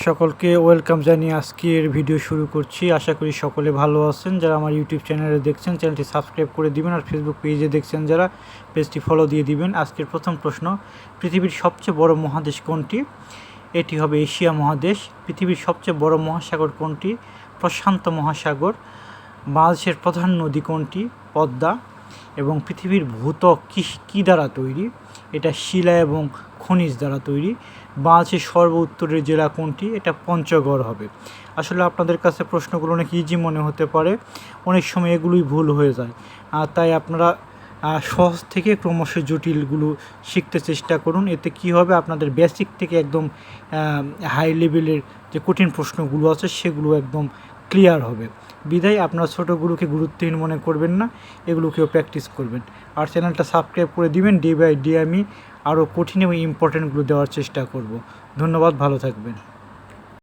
সকলকে ওয়েলকাম জানিয়ে আজকের ভিডিও শুরু করছি। আশা করি সকলে ভালো আছেন। যারা আমার ইউটিউব চ্যানেলে দেখছেন চ্যানেলটি সাবস্ক্রাইব করে দিবেন, আর ফেসবুক পেজে দেখছেন যারা পেজটি ফলো দিয়ে দিবেন। আজকের প্রথম প্রশ্ন, পৃথিবীর সবচেয়ে বড় মহাদেশ কোনটি? এটি হবে এশিয়া মহাদেশ। পৃথিবীর সবচেয়ে বড় মহাসাগর কোনটি? প্রশান্ত মহাসাগর। বাংলাদেশের প্রধান নদী কোনটি? পদ্মা। এবং পৃথিবীর ভূত্বক কী দ্বারা তৈরি? এটা শিলা এবং খনিজ দ্বারা তৈরি। বাংলাদেশের সর্ব উত্তরের জেলা কোনটি? এটা পঞ্চগড় হবে। আসলে আপনাদের কাছে প্রশ্নগুলো অনেক ইজি মনে হতে পারে, অনেক সময় এগুলোই ভুল হয়ে যায়। তাই আপনারা সহজ থেকে ক্রমশ জটিলগুলো শিখতে চেষ্টা করুন। এতে কি হবে, আপনাদের বেসিক থেকে একদম হাই লেভেলের যে কঠিন প্রশ্নগুলো আছে সেগুলো একদম ক্লিয়ার হবে। বিধায় আপনারা ছোটোগুলোকে গুরুত্বহীন মনে করবেন না, এগুলোকেও প্র্যাকটিস করবেন। আর চ্যানেলটা সাবস্ক্রাইব করে দিবেন। ডে বাই ডে আমি আরও কঠিন এবং ইম্পর্টেন্টগুলো দেওয়ার চেষ্টা করব। ধন্যবাদ, ভালো থাকবেন।